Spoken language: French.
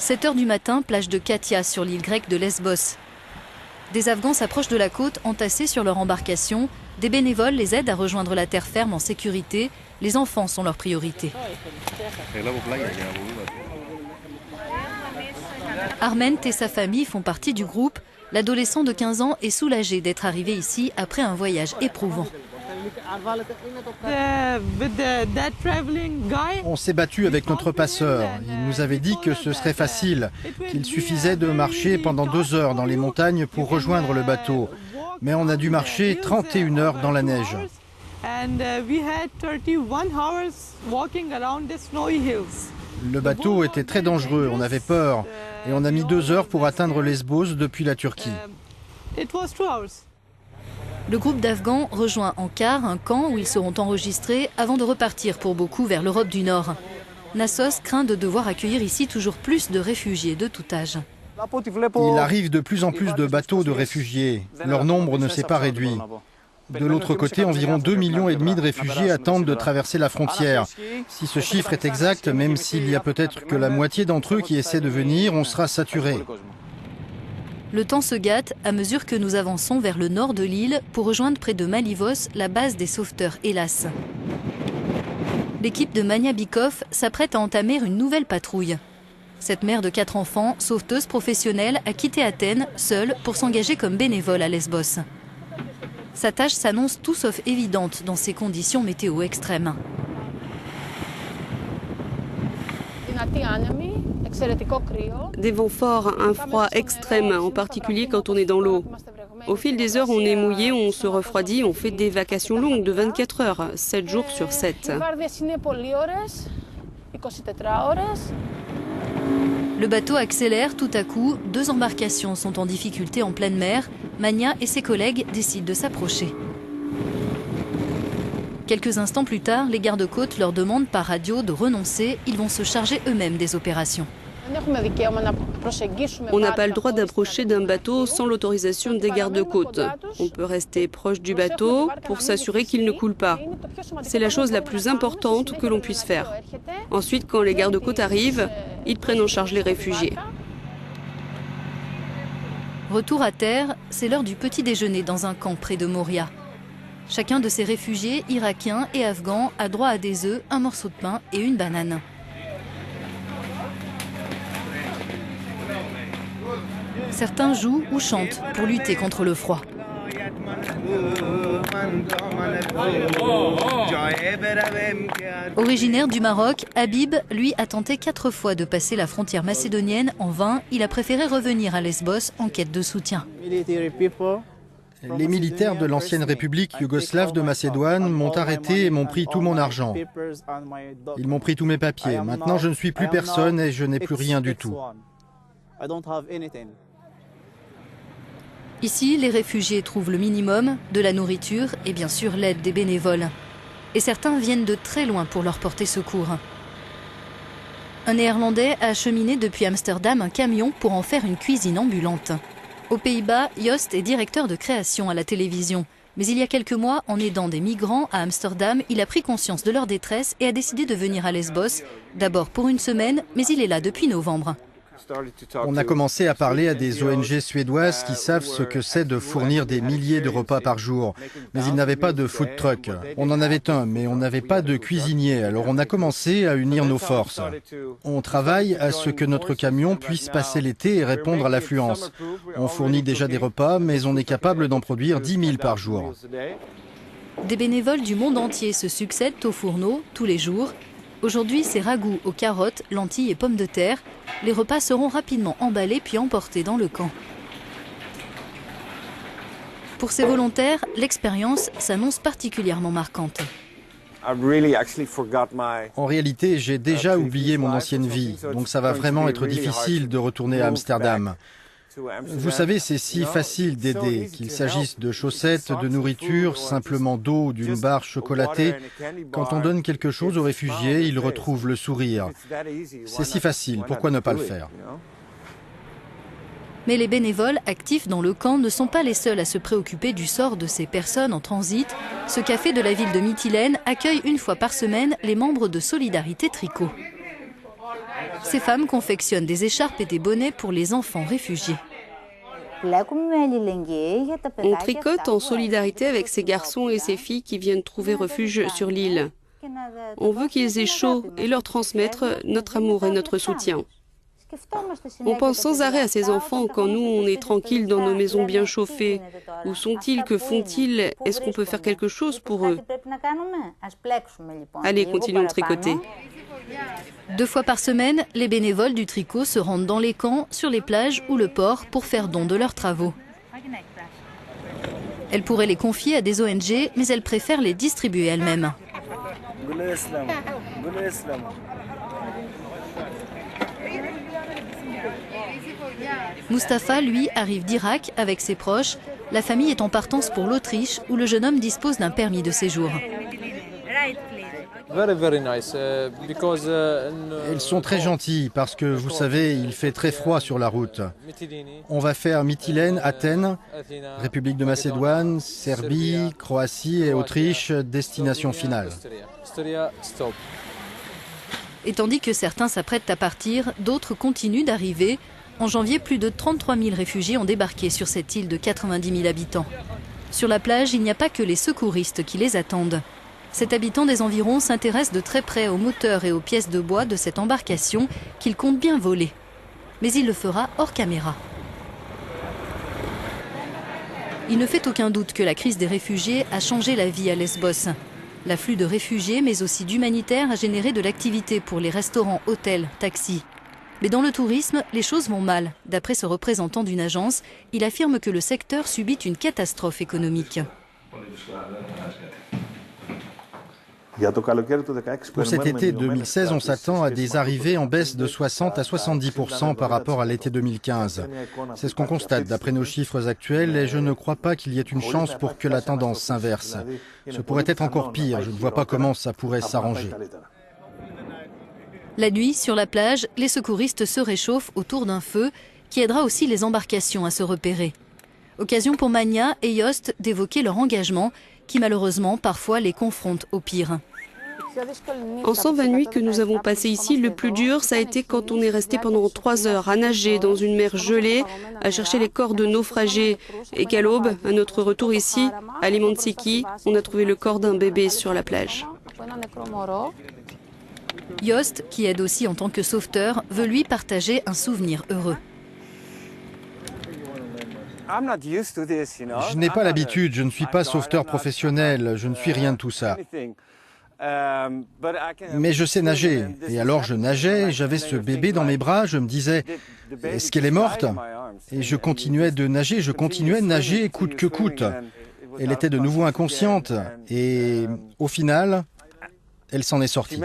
7 h du matin, plage de Katia sur l'île grecque de Lesbos. Des Afghans s'approchent de la côte entassés sur leur embarcation. Des bénévoles les aident à rejoindre la terre ferme en sécurité. Les enfants sont leur priorité. Arment et sa famille font partie du groupe. L'adolescent de 15 ans est soulagé d'être arrivé ici après un voyage éprouvant. On s'est battu avec notre passeur. Il nous avait dit que ce serait facile, qu'il suffisait de marcher pendant 2 heures dans les montagnes pour rejoindre le bateau. Mais on a dû marcher 31 heures dans la neige. Le bateau était très dangereux, on avait peur. Et on a mis 2 heures pour atteindre Lesbos depuis la Turquie. Le groupe d'Afghans rejoint Ankara, un camp où ils seront enregistrés avant de repartir pour beaucoup vers l'Europe du Nord. Nassos craint de devoir accueillir ici toujours plus de réfugiés de tout âge. Il arrive de plus en plus de bateaux de réfugiés. Leur nombre ne s'est pas réduit. De l'autre côté, environ 2,5 millions de réfugiés attendent de traverser la frontière. Si ce chiffre est exact, même s'il y a peut-être que la moitié d'entre eux qui essaient de venir, on sera saturé. Le temps se gâte à mesure que nous avançons vers le nord de l'île pour rejoindre près de Malivos la base des sauveteurs Hélas. L'équipe de Mania Bikov s'apprête à entamer une nouvelle patrouille. Cette mère de 4 enfants, sauveteuse professionnelle, a quitté Athènes seule pour s'engager comme bénévole à Lesbos. Sa tâche s'annonce tout sauf évidente dans ces conditions météo extrêmes. Des vents forts, un froid extrême, en particulier quand on est dans l'eau. Au fil des heures, on est mouillé, on se refroidit, on fait des vacations longues de 24 heures, 7 jours sur 7. Le bateau accélère tout à coup. 2 embarcations sont en difficulté en pleine mer. Mania et ses collègues décident de s'approcher. Quelques instants plus tard, les gardes-côtes leur demandent par radio de renoncer. Ils vont se charger eux-mêmes des opérations. On n'a pas le droit d'approcher d'un bateau sans l'autorisation des gardes-côtes. On peut rester proche du bateau pour s'assurer qu'il ne coule pas. C'est la chose la plus importante que l'on puisse faire. Ensuite, quand les gardes-côtes arrivent, ils prennent en charge les réfugiés. Retour à terre, c'est l'heure du petit déjeuner dans un camp près de Moria. Chacun de ces réfugiés, irakiens et afghans, a droit à des œufs, un morceau de pain et une banane. Certains jouent ou chantent pour lutter contre le froid. Originaire du Maroc, Habib, lui, a tenté 4 fois de passer la frontière macédonienne. En vain, il a préféré revenir à Lesbos en quête de soutien. Les militaires de l'ancienne République yougoslave de Macédoine m'ont arrêté et m'ont pris tout mon argent. Ils m'ont pris tous mes papiers. Maintenant, je ne suis plus personne et je n'ai plus rien du tout. Ici, les réfugiés trouvent le minimum, de la nourriture et bien sûr l'aide des bénévoles. Et certains viennent de très loin pour leur porter secours. Un Néerlandais a acheminé depuis Amsterdam un camion pour en faire une cuisine ambulante. Aux Pays-Bas, Joost est directeur de création à la télévision. Mais il y a quelques mois, en aidant des migrants à Amsterdam, il a pris conscience de leur détresse et a décidé de venir à Lesbos. D'abord pour une semaine, mais il est là depuis novembre. On a commencé à parler à des ONG suédoises qui savent ce que c'est de fournir des milliers de repas par jour. Mais ils n'avaient pas de food truck. On en avait un, mais on n'avait pas de cuisinier. Alors on a commencé à unir nos forces. On travaille à ce que notre camion puisse passer l'été et répondre à l'affluence. On fournit déjà des repas, mais on est capable d'en produire 10 000 par jour. Des bénévoles du monde entier se succèdent au fourneau tous les jours. Aujourd'hui, c'est ragoût aux carottes, lentilles et pommes de terre. Les repas seront rapidement emballés puis emportés dans le camp. Pour ces volontaires, l'expérience s'annonce particulièrement marquante. En réalité, j'ai déjà oublié mon ancienne vie, donc ça va vraiment être difficile de retourner à Amsterdam. Vous savez, c'est si facile d'aider, qu'il s'agisse de chaussettes, de nourriture, simplement d'eau ou d'une barre chocolatée. Quand on donne quelque chose aux réfugiés, ils retrouvent le sourire. C'est si facile, pourquoi ne pas le faire ? Mais les bénévoles actifs dans le camp ne sont pas les seuls à se préoccuper du sort de ces personnes en transit. Ce café de la ville de Mytilène accueille une fois par semaine les membres de Solidarité Tricot. Ces femmes confectionnent des écharpes et des bonnets pour les enfants réfugiés. On tricote en solidarité avec ces garçons et ces filles qui viennent trouver refuge sur l'île. On veut qu'ils aient chaud et leur transmettre notre amour et notre soutien. On pense sans arrêt à ces enfants quand nous, on est tranquilles dans nos maisons bien chauffées. Où sont-ils? Que font-ils? Est-ce qu'on peut faire quelque chose pour eux? Allez, continuons de tricoter. 2 fois par semaine, les bénévoles du tricot se rendent dans les camps, sur les plages ou le port pour faire don de leurs travaux. Elles pourraient les confier à des ONG, mais elles préfèrent les distribuer elles-mêmes. Mustapha, lui, arrive d'Irak avec ses proches. La famille est en partance pour l'Autriche, où le jeune homme dispose d'un permis de séjour. Elles sont très gentilles parce que, vous savez, il fait très froid sur la route. On va faire Mytilène, Athènes, République de Macédoine, Serbie, Croatie et Autriche, destination finale. Et tandis que certains s'apprêtent à partir, d'autres continuent d'arriver. En janvier, plus de 33 000 réfugiés ont débarqué sur cette île de 90 000 habitants. Sur la plage, il n'y a pas que les secouristes qui les attendent. Cet habitant des environs s'intéresse de très près aux moteurs et aux pièces de bois de cette embarcation qu'il compte bien voler. Mais il le fera hors caméra. Il ne fait aucun doute que la crise des réfugiés a changé la vie à Lesbos. L'afflux de réfugiés, mais aussi d'humanitaires, a généré de l'activité pour les restaurants, hôtels, taxis. Mais dans le tourisme, les choses vont mal. D'après ce représentant d'une agence, il affirme que le secteur subit une catastrophe économique. Pour cet été 2016, on s'attend à des arrivées en baisse de 60 à 70% par rapport à l'été 2015. C'est ce qu'on constate d'après nos chiffres actuels et je ne crois pas qu'il y ait une chance pour que la tendance s'inverse. Ce pourrait être encore pire, je ne vois pas comment ça pourrait s'arranger. La nuit, sur la plage, les secouristes se réchauffent autour d'un feu qui aidera aussi les embarcations à se repérer. Occasion pour Mania et Yost d'évoquer leur engagement qui malheureusement parfois les confronte au pire. En 120 nuits que nous avons passées ici, le plus dur, ça a été quand on est resté pendant 3 heures à nager dans une mer gelée, à chercher les corps de naufragés. Et qu'à l'aube, à notre retour ici, à Limantsiki, on a trouvé le corps d'un bébé sur la plage. Yost, qui aide aussi en tant que sauveteur, veut lui partager un souvenir heureux. Je n'ai pas l'habitude, je ne suis pas sauveteur professionnel, je ne suis rien de tout ça. Mais je sais nager. Et alors je nageais, j'avais ce bébé dans mes bras, je me disais, est-ce qu'elle est morte? Et je continuais de nager coûte que coûte. Elle était de nouveau inconsciente et au final, elle s'en est sortie.